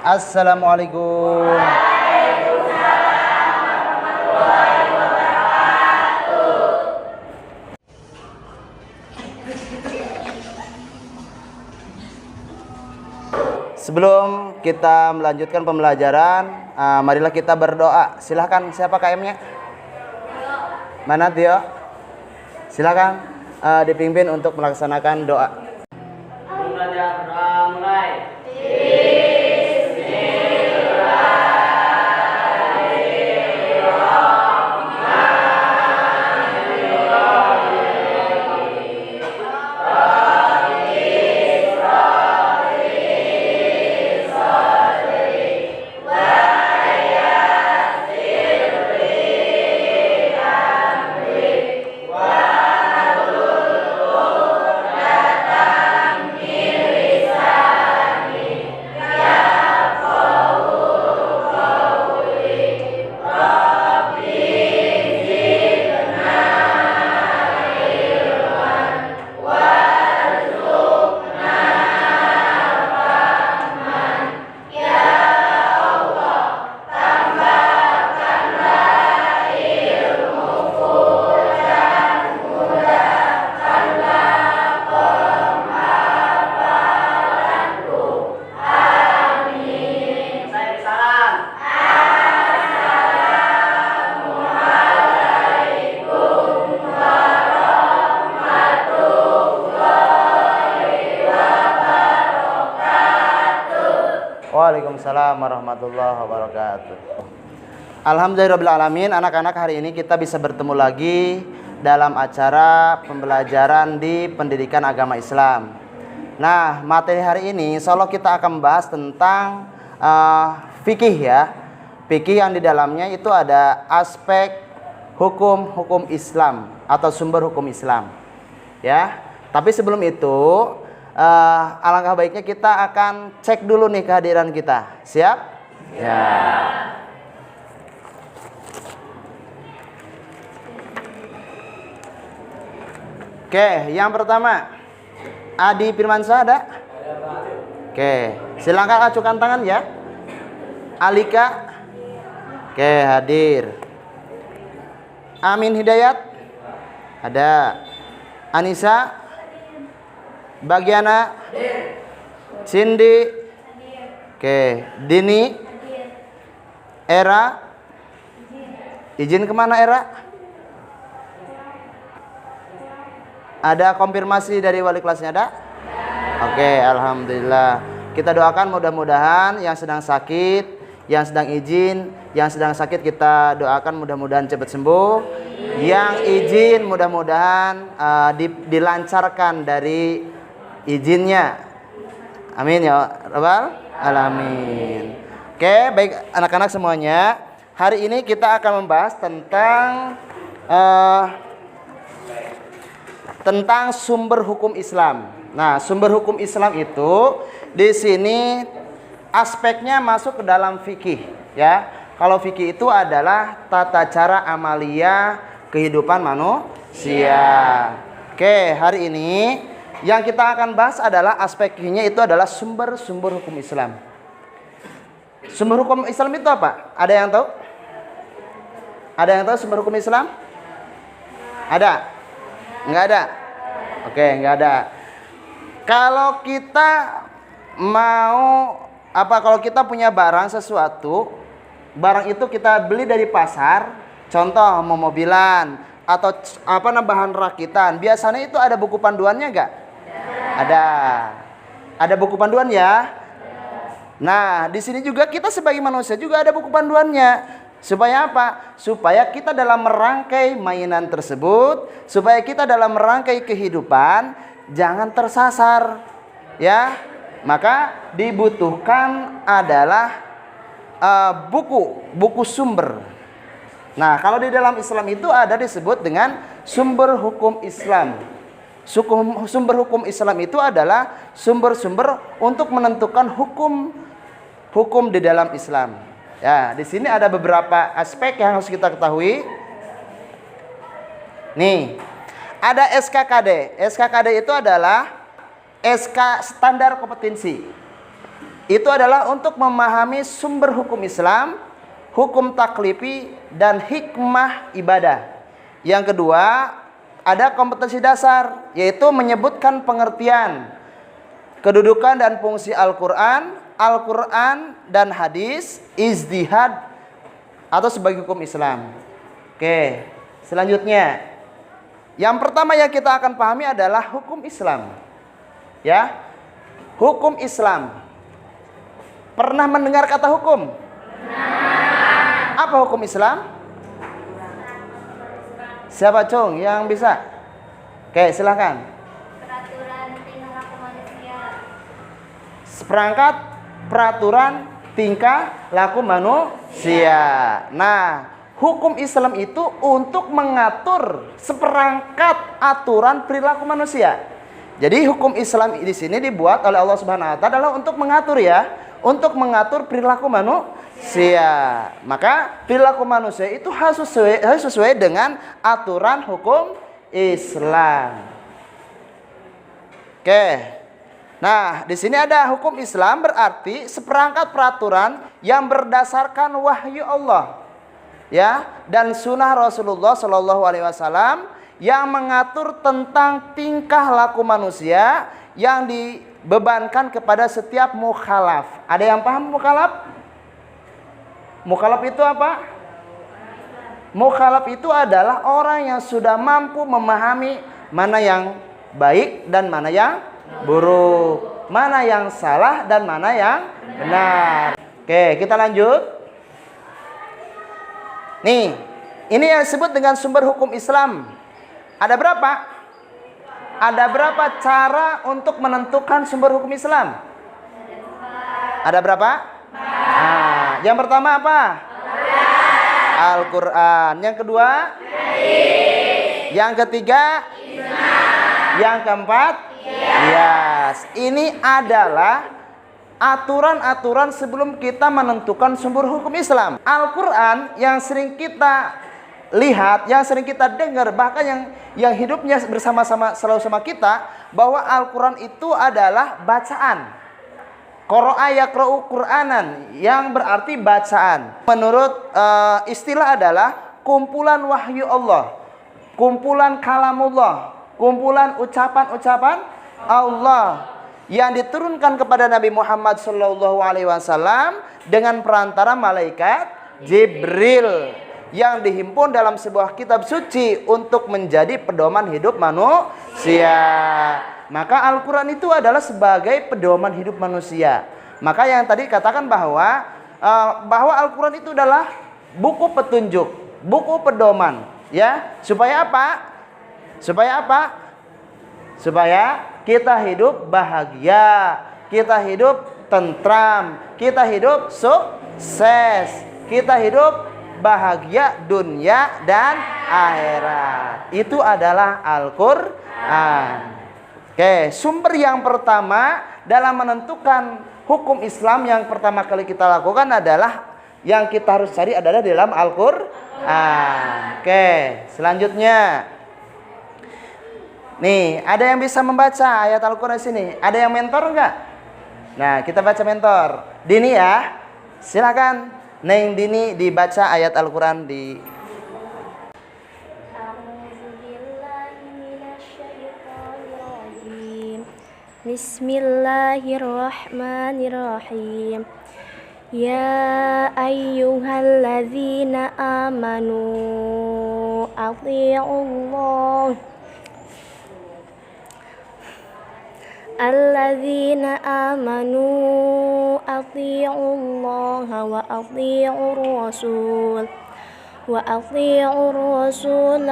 Assalamualaikum. Sebelum kita melanjutkan pembelajaran, marilah kita berdoa. Silahkan, siapa KM-nya? Mana Tio? Silahkan dipimpin untuk melaksanakan doa. Belajar doa mulai. Waalaikumsalam warahmatullahi wabarakatuh. Alhamdulillahirrahmanirrahim. Anak-anak, hari ini kita bisa bertemu lagi dalam acara pembelajaran di pendidikan agama Islam. Nah, materi hari ini insya Allah kita akan membahas tentang fikih ya. Fikih yang di dalamnya itu ada aspek hukum Islam atau sumber hukum Islam ya. Tapi sebelum itu alangkah baiknya kita akan cek dulu nih kehadiran kita. Siap? Ya. Oke, yang pertama Adi Firmansyah ada? Oke, silakan acukan tangan ya. Alika? Oke, hadir. Amin Hidayat? Ada. Anissa? Bagiana? Cindy? Oke, Dini? Era? Izin kemana Era? Ada konfirmasi dari wali kelasnya ada? Oke, alhamdulillah. Kita doakan mudah-mudahan yang sedang sakit, yang sedang izin, yang sedang sakit kita doakan mudah-mudahan cepat sembuh. Yang izin mudah-mudahan dilancarkan dari izinnya. Amin ya rabbal alamin. Oke, baik anak-anak semuanya. Hari ini kita akan membahas tentang sumber hukum Islam. Nah, sumber hukum Islam itu di sini aspeknya masuk ke dalam fikih ya. Kalau fikih itu adalah tata cara amalia kehidupan manusia. Oke, hari ini yang kita akan bahas adalah aspek fikihnya itu adalah sumber-sumber hukum Islam. Sumber hukum Islam itu apa? Ada yang tahu? Ada yang tahu sumber hukum Islam? Ada? Enggak ada? Oke, enggak ada. Kalau kita kalau kita punya barang sesuatu, barang itu kita beli dari pasar, contoh mau mobilan atau bahan rakitan, biasanya itu ada buku panduannya enggak? Ada buku panduan ya. Nah, di sini juga kita sebagai manusia juga ada buku panduannya. Supaya apa? Supaya kita dalam merangkai mainan tersebut, supaya kita dalam merangkai kehidupan jangan tersasar. Ya. Maka dibutuhkan adalah buku sumber. Nah, kalau di dalam Islam itu ada disebut dengan sumber hukum Islam. Sumber hukum Islam itu adalah sumber-sumber untuk menentukan hukum di dalam Islam. Ya, di sini ada beberapa aspek yang harus kita ketahui. Nih, ada SKKD. SKKD itu adalah SK standar kompetensi. itu adalah untuk memahami sumber hukum Islam, hukum taklifi, dan hikmah ibadah. Yang kedua, ada kompetensi dasar, yaitu menyebutkan pengertian, kedudukan dan fungsi Al-Quran, Al-Quran dan hadis, ijtihad atau sebagai hukum Islam. Oke, selanjutnya, yang pertama yang kita akan pahami adalah hukum Islam. Ya, hukum Islam. Pernah mendengar kata hukum? Apa hukum Islam? Siapa Cung yang bisa? Oke, silahkan. Peraturan tingkah laku manusia. Seperangkat peraturan tingkah laku manusia. Nah, hukum Islam itu untuk mengatur seperangkat aturan perilaku manusia. Jadi hukum Islam di sini dibuat oleh Allah Subhanahu wa taala adalah untuk mengatur untuk mengatur perilaku manusia. Maka perilaku manusia itu harus sesuai dengan aturan hukum Islam. Oke. Nah, di sini ada hukum Islam berarti seperangkat peraturan yang berdasarkan wahyu Allah, ya, dan sunnah Rasulullah Shallallahu Alaihi Wasallam yang mengatur tentang tingkah laku manusia yang dibebankan kepada setiap mukhalaf. Ada yang paham mukhalaf? Mukhalaf itu apa? Mukhalaf itu adalah orang yang sudah mampu memahami mana yang baik dan mana yang buruk, mana yang salah dan mana yang benar. Oke, kita lanjut. Nih, ini yang disebut dengan sumber hukum Islam. Ada berapa? Ada berapa cara untuk menentukan sumber hukum Islam? Ada berapa? Nah, yang pertama apa? Al-Quran. Yang kedua? Yang ketiga? Yang keempat? Yes. Ini adalah aturan-aturan sebelum kita menentukan sumber hukum Islam. Al-Quran yang sering kita lihat, yang sering kita dengar, bahkan yang hidupnya bersama-sama selalu sama kita, bahwa Al-Quran itu adalah bacaan. Qara'a yaqra'u Qur'anan, yang berarti bacaan. Menurut istilah adalah kumpulan wahyu Allah, kumpulan kalamullah, kumpulan ucapan-ucapan Allah yang diturunkan kepada Nabi Muhammad SAW dengan perantara malaikat Jibril, yang dihimpun dalam sebuah kitab suci untuk menjadi pedoman hidup manusia. Maka Al-Quran itu adalah sebagai pedoman hidup manusia. Maka yang tadi katakan bahwa Al-Quran itu adalah buku petunjuk, buku pedoman, ya. Supaya apa? Supaya apa? Supaya kita hidup bahagia, kita hidup tentram, kita hidup sukses, kita hidup bahagia dunia dan akhirat. Itu adalah Al-Quran. Oke, sumber yang pertama dalam menentukan hukum Islam yang pertama kali kita lakukan adalah yang kita harus cari adalah dalam Al-Quran. Oke, selanjutnya. Nih, ada yang bisa membaca ayat Al-Quran sini? Ada yang mentor enggak? Nah, kita baca mentor. Dini ya, silakan. Neng Dini dibaca ayat Al-Quran di. Bismillahirrahmanirrahim. Ya ayyuhalladzina amanu athi'ullah. Alladzina amanu athi'ullaha wa athi'ur rasul wa athi'ur rasul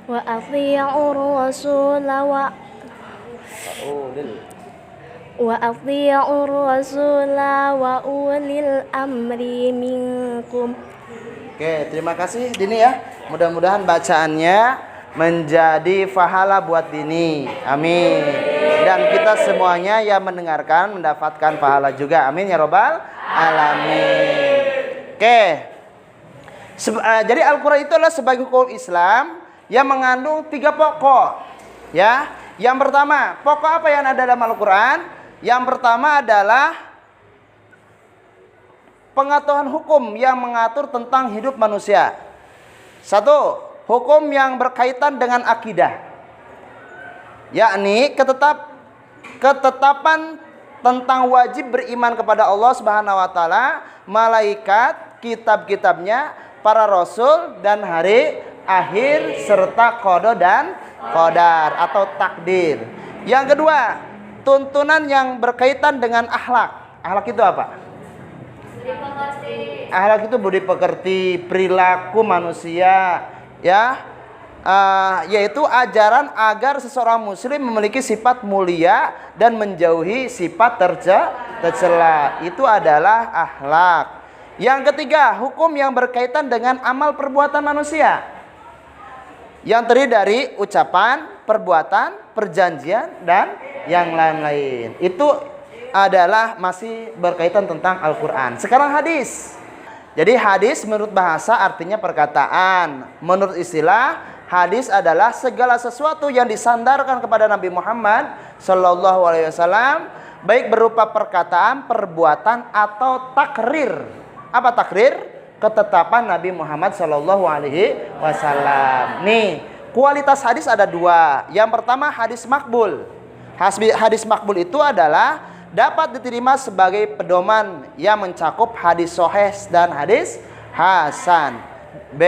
wa athi'ur rasul wa athi'ur rasul wa ulil amri minkum. Oke, terima kasih Dini ya. Mudah-mudahan bacaannya menjadi pahala buat Dini. Amin. Dan kita semuanya yang mendengarkan mendapatkan pahala juga. Amin ya robbal alamin. Oke. Jadi Al-Quran itu adalah sebagai hukum Islam yang mengandung 3 pokok. Ya. Yang pertama, pokok apa yang ada dalam Al-Quran? Yang pertama adalah pengetahuan hukum yang mengatur tentang hidup manusia. Satu, hukum yang berkaitan dengan akidah, yakni ketetapan tentang wajib beriman kepada Allah Subhanahu wa taala, malaikat, kitab-kitabnya, para rasul dan hari akhir serta qada dan qadar atau takdir. Yang kedua, tuntunan yang berkaitan dengan akhlak. Akhlak itu apa? Akhlak itu budi pekerti, perilaku manusia, ya. Yaitu ajaran agar seseorang muslim memiliki sifat mulia dan menjauhi sifat tercela. Itu adalah akhlak. Yang ketiga, hukum yang berkaitan dengan amal perbuatan manusia, yang terdiri dari ucapan, perbuatan, perjanjian, dan yang lain-lain. Itu adalah masih berkaitan tentang Al-Quran. Sekarang hadis. Jadi hadis menurut bahasa artinya perkataan. Menurut istilah, hadis adalah segala sesuatu yang disandarkan kepada Nabi Muhammad Sallallahu Alaihi Wasallam, baik berupa perkataan, perbuatan, atau takrir. Apa takrir? Ketetapan Nabi Muhammad Sallallahu Alaihi Wasallam. Nih, kualitas hadis ada dua. Yang pertama, hadis makbul. Hadis makbul itu adalah dapat diterima sebagai pedoman yang mencakup hadis sahih dan hadis hasan. B,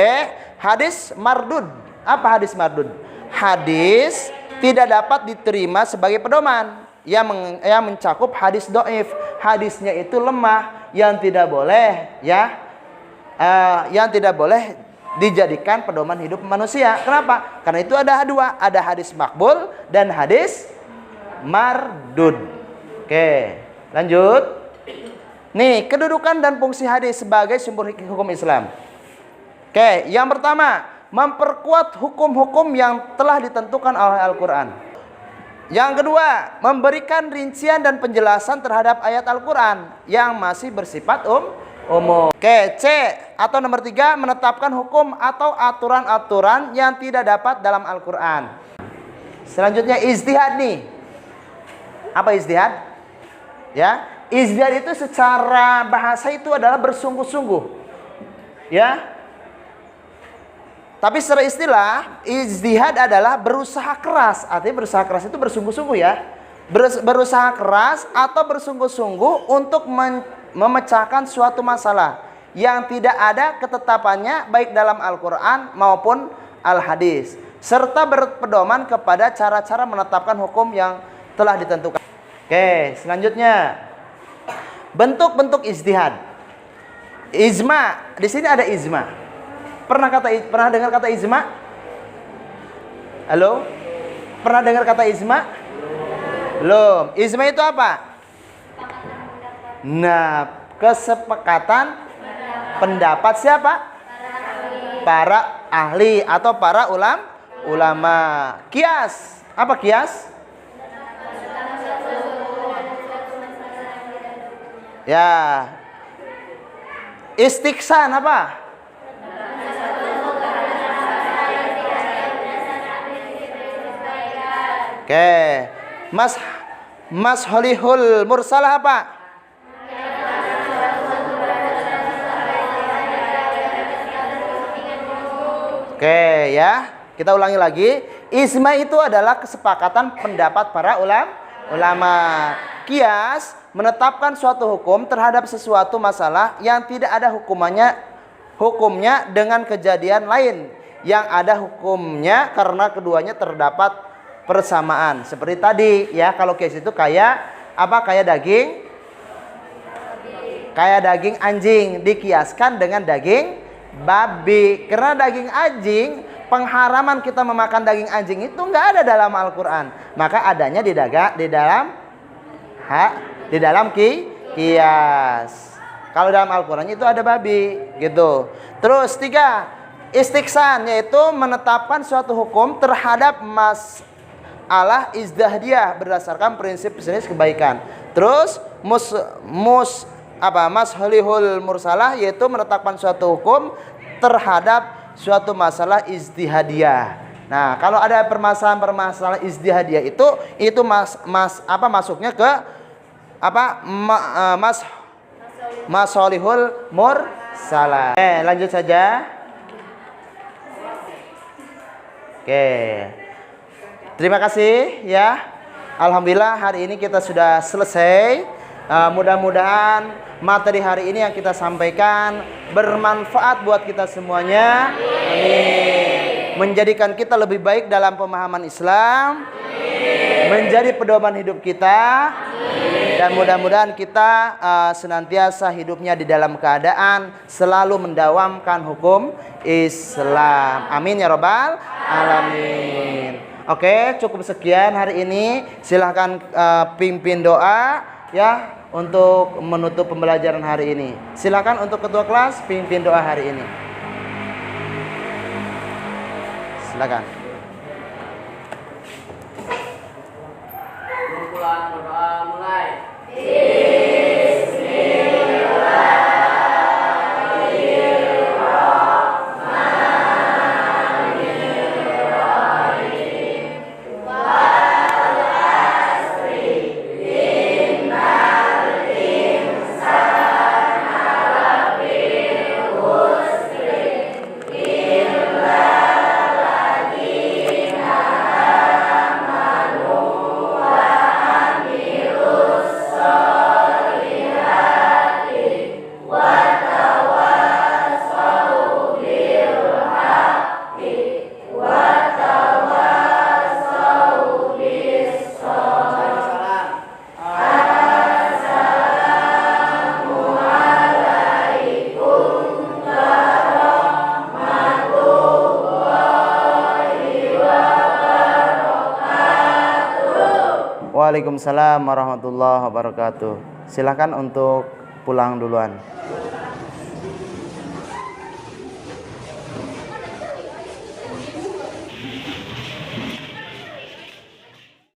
hadis mardud. Apa hadis mardud? Hadis tidak dapat diterima sebagai pedoman yang mencakup hadis dhaif. Hadisnya itu lemah, yang tidak boleh yang tidak boleh dijadikan pedoman hidup manusia. Kenapa? Karena itu ada dua, ada hadis makbul dan hadis mardud. Oke, lanjut. Nih, kedudukan dan fungsi hadis sebagai sumber hukum Islam. Oke, yang pertama, memperkuat hukum-hukum yang telah ditentukan oleh Al-Quran. Yang kedua, memberikan rincian dan penjelasan terhadap ayat Al-Quran yang masih bersifat umum. Oke, C atau nomor 3, menetapkan hukum atau aturan-aturan yang tidak dapat dalam Al-Quran. Selanjutnya ijtihad nih. Apa ijtihad? Ya, ijtihad itu secara bahasa itu adalah bersungguh-sungguh. Ya. Tapi secara istilah, ijtihad adalah berusaha keras. Artinya berusaha keras itu bersungguh-sungguh ya. Berusaha keras atau bersungguh-sungguh untuk memecahkan suatu masalah yang tidak ada ketetapannya baik dalam Al-Quran maupun Al-Hadis, serta berpedoman kepada cara-cara menetapkan hukum yang telah ditentukan. Oke, selanjutnya bentuk-bentuk ijtihad. Ijma, di sini ada ijma. Pernah dengar kata ijma? Halo? Pernah dengar kata ijma? Belum. Ijma itu apa? Nah, kesepakatan pendapat siapa? Para ahli atau para ulama. Kias. Apa kias? Ya. Istiksan apa? Oke. Mas Holihul Mursalah apa? Oke ya. Kita ulangi lagi. Ijma itu adalah kesepakatan pendapat para ulama. Kias menetapkan suatu hukum terhadap sesuatu masalah yang tidak ada hukumnya dengan kejadian lain yang ada hukumnya karena keduanya terdapat persamaan. Seperti tadi ya, kalau kias itu kayak apa? Kayak daging anjing dikiaskan dengan daging babi. Karena daging anjing, pengharaman kita memakan daging anjing itu enggak ada dalam Al-Quran, maka adanya di dalam kias. Kalau dalam Al-Quran itu ada babi gitu. Terus 3, istiksan, yaitu menetapkan suatu hukum terhadap masalah izdahdiah berdasarkan prinsip-prinsip kebaikan. Terus masholihul mursalah, yaitu menetapkan suatu hukum terhadap suatu masalah ijtihadiyah. Nah, kalau ada permasalahan-permasalahan ijtihadiyah itu masuknya ke masolihul mursalah. Lanjut saja. Oke. Terima kasih ya. Alhamdulillah hari ini kita sudah selesai. Mudah-mudahan materi hari ini yang kita sampaikan bermanfaat buat kita semuanya. Amin. Menjadikan kita lebih baik dalam pemahaman Islam. Menjadi pedoman hidup kita. Dan mudah-mudahan kita senantiasa hidupnya di dalam keadaan selalu mendawamkan hukum Islam. Amin ya robbal alamin. Oke, cukup sekian hari ini. Silahkan pimpin doa ya untuk menutup pembelajaran hari ini. Silahkan untuk ketua kelas pimpin doa hari ini. Silakan. Kumpulan berdoa mulai. Waalaikumsalam warahmatullahi wabarakatuh. Silakan untuk pulang duluan.